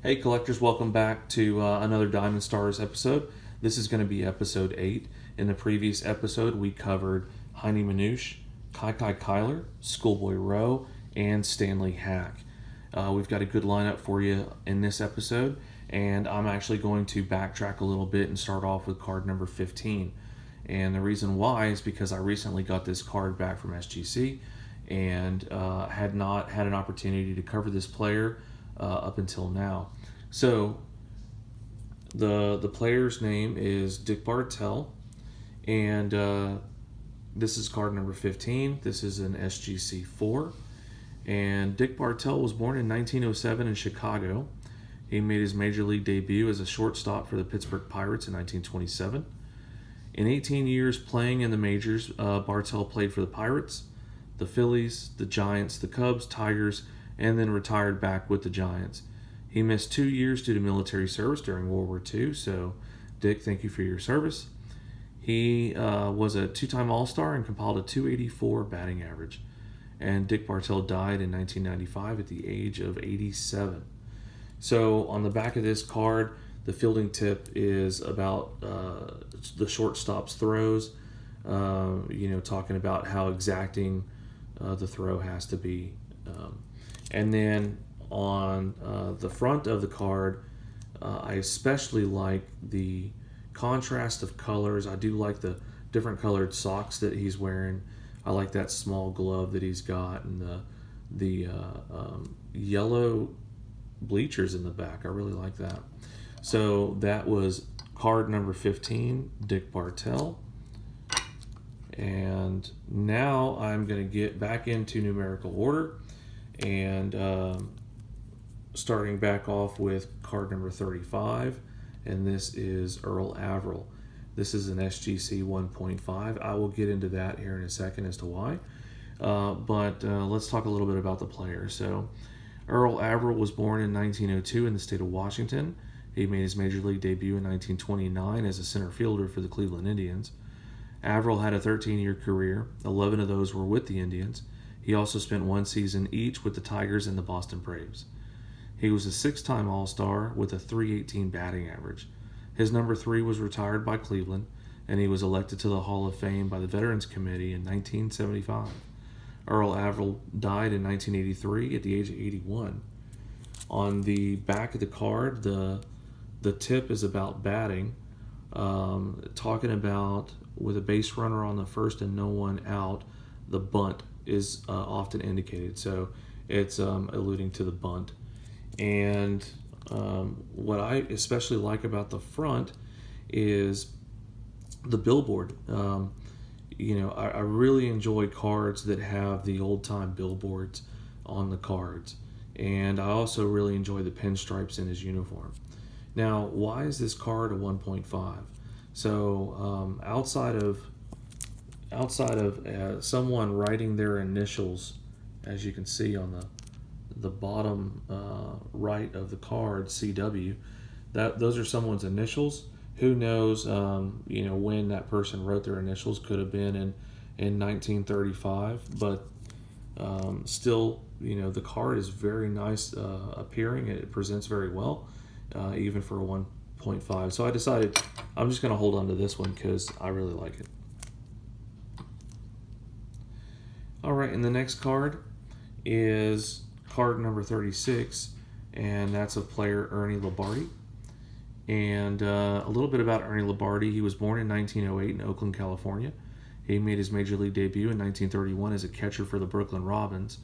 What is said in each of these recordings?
Hey collectors, welcome back to another Diamond Stars episode. This is going to be episode 8. In the previous episode, we covered Heine Manouche, Kai Kyler, Schoolboy Rowe, and Stanley Hack. We've got a good lineup for you in this episode, and I'm actually going to backtrack a little bit and start off with card number 15. And the reason why is because I recently got this card back from SGC and had not had an opportunity to cover this player up until now. So the player's name is Dick Bartell, and this is card number 15. This is an SGC 4, and Dick Bartell was born in 1907 in Chicago. He made his major league debut as a shortstop for the Pittsburgh Pirates in 1927. In 18 years playing in the majors, Bartell played for the Pirates, the Phillies, the Giants, the Cubs, Tigers, and then retired back with the Giants. He missed 2 years due to military service during World War II, so Dick, thank you for your service. He was a two-time All-Star and compiled a .284 batting average. And Dick Bartell died in 1995 at the age of 87. So on the back of this card, the fielding tip is about the shortstop's throws, talking about how exacting the throw has to be. And then on the front of the card, I especially like the contrast of colors. I do like the different colored socks that he's wearing. I like that small glove that he's got, and the yellow bleachers in the back. I really like that. So that was card number 15, Dick Bartell. And now I'm going to get back into numerical order, and starting back off with card number 35, and this is Earle Averill. This is an SGC 1.5. I will get into that here in a second as to why. But let's talk a little bit about the player. So Earle Averill was born in 1902 in the state of Washington. He made his major league debut in 1929 as a center fielder for the Cleveland Indians. Averill had a 13-year career. 11 of those were with the Indians. He also spent one season each with the Tigers and the Boston Braves. He was a 6-time All-Star with a .318 batting average. His number 3 was retired by Cleveland, and he was elected to the Hall of Fame by the Veterans Committee in 1975. Earle Averill died in 1983 at the age of 81. On the back of the card, the tip is about batting, talking about with a base runner on the first and no one out, the bunt is often indicated. So it's alluding to the bunt. And what I especially like about the front is the billboard. I really enjoy cards that have the old-time billboards on the cards. And I also really enjoy the pinstripes in his uniform. Now, why is this card a 1.5? So outside of someone writing their initials, as you can see on the bottom right of the card, CW, those are someone's initials. Who knows? When that person wrote their initials, could have been in 1935, but still, the card is very nice appearing. It presents very well, even for a 1.5. So I decided I'm just going to hold on to this one because I really like it. All right, and the next card is card number 36, and that's of player Ernie Lombardi. And a little bit about Ernie Lombardi. He was born in 1908 in Oakland, California. He made his major league debut in 1931 as a catcher for the Brooklyn Robins.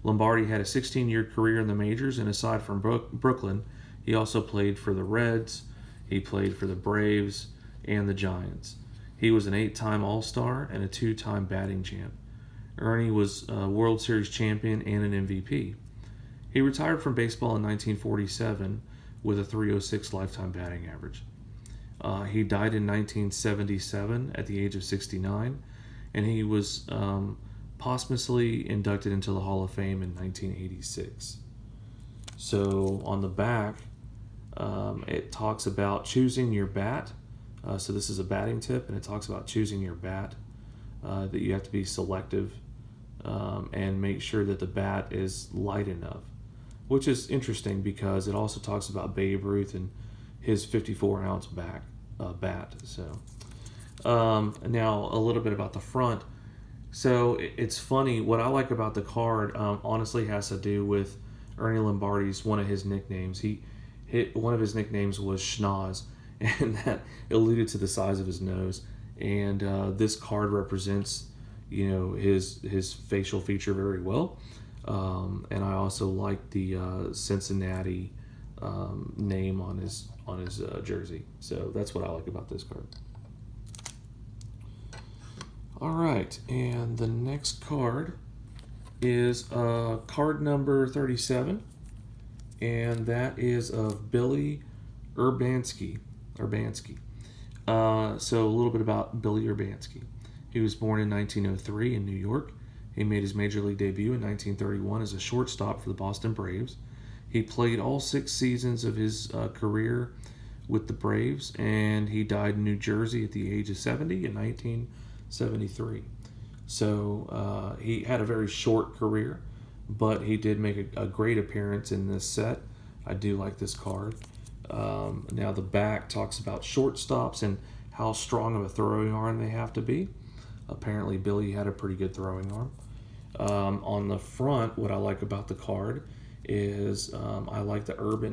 Lombardi had a 16-year career in the majors, and aside from Brooklyn, he also played for the Reds, he played for the Braves, and the Giants. He was an 8-time All-Star and a 2-time batting champ. Ernie was a World Series champion and an MVP. He retired from baseball in 1947 with a .306 lifetime batting average. He died in 1977 at the age of 69, and he was posthumously inducted into the Hall of Fame in 1986. So on the back, it talks about choosing your bat. So this is a batting tip, and it talks about choosing your bat, that you have to be selective and make sure that the bat is light enough, which is interesting because it also talks about Babe Ruth and his 54-ounce bat. So now a little bit about the front. So it's funny. What I like about the card, honestly, has to do with Ernie Lombardi's one of his nicknames. One of his nicknames was Schnoz, and that alluded to the size of his nose. And this card represents, his facial feature very well. And I also like the Cincinnati name on his jersey. So that's what I like about this card. All right, and the next card is card number 37, and that is of Billy Urbanski. So a little bit about Billy Urbanski. He was born in 1903 in New York. He made his major league debut in 1931 as a shortstop for the Boston Braves. He played all 6 seasons of his career with the Braves, and he died in New Jersey at the age of 70 in 1973. So he had a very short career, but he did make a great appearance in this set. I do like this card. Now the back talks about shortstops and how strong of a throwing arm they have to be. Apparently Billy had a pretty good throwing arm. On the front, what I like about the card is I like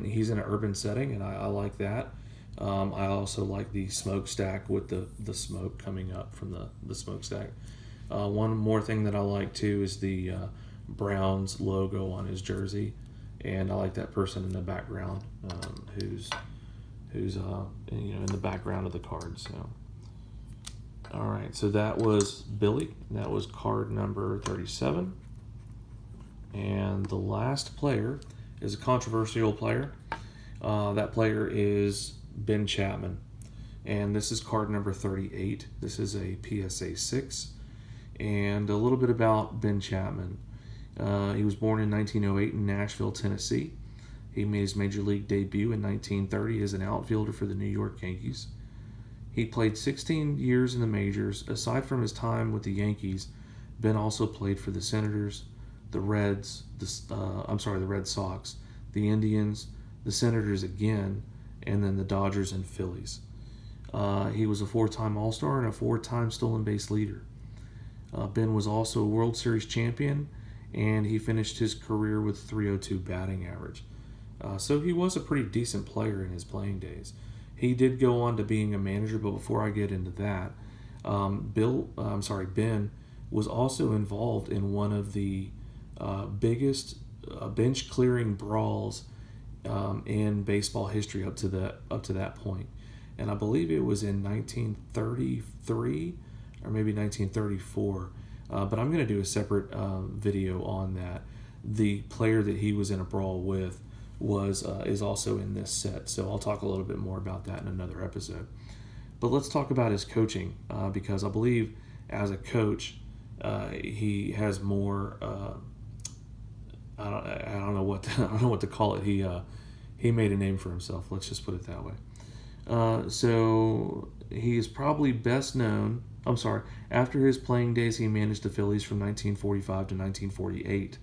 he's in an urban setting, and I like that. I also like the smokestack with the smoke coming up from the smokestack. One more thing that I like too is the Browns logo on his jersey, and I like that person in the background who's in the background of the card. So, all right, so that was Billy. That was card number 37, and the last player is a controversial player. That player is Ben Chapman, and this is card number 38. This is a PSA 6, and a little bit about Ben Chapman. He was born in 1908 in Nashville, Tennessee. He made his major league debut in 1930 as an outfielder for the New York Yankees. He played 16 years in the majors. Aside from his time with the Yankees, Ben also played for the Senators, the Red Sox, the Indians, the Senators again, and then the Dodgers and Phillies. He was a 4-time All-Star and a 4-time stolen base leader. Ben was also a World Series champion, and he finished his career with .302 batting average. So he was a pretty decent player in his playing days. He did go on to being a manager, but before I get into that, Ben was also involved in one of the biggest bench-clearing brawls in baseball history up to that point, and I believe it was in 1933 or maybe 1934. But I'm going to do a separate video on that. The player that he was in a brawl with is also in this set, so I'll talk a little bit more about that in another episode. But let's talk about his coaching, because I believe as a coach, he has more. I don't know what to call it. He made a name for himself. Let's just put it that way. So he is probably best known. After his playing days, he managed the Phillies from 1945 to 1948.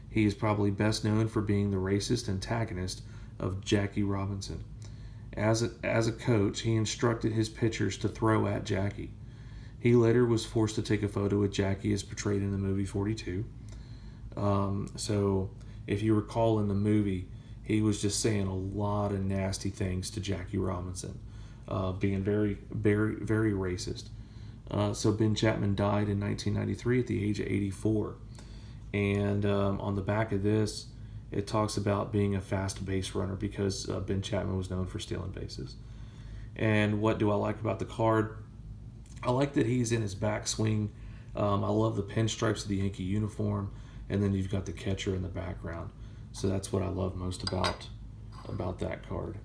He is probably best known for being the racist antagonist of Jackie Robinson. As a coach, he instructed his pitchers to throw at Jackie. He later was forced to take a photo with Jackie as portrayed in the movie 42. So if you recall in the movie, he was just saying a lot of nasty things to Jackie Robinson, being very, very, very racist. So Ben Chapman died in 1993 at the age of 84. And on the back of this, it talks about being a fast base runner because Ben Chapman was known for stealing bases. And what do I like about the card? I like that he's in his backswing. I love the pinstripes of the Yankee uniform, and then you've got the catcher in the background. So that's what I love most about that card.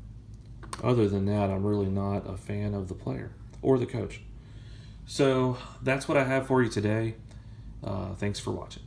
Other than that, I'm really not a fan of the player or the coach. So that's what I have for you today. Thanks for watching.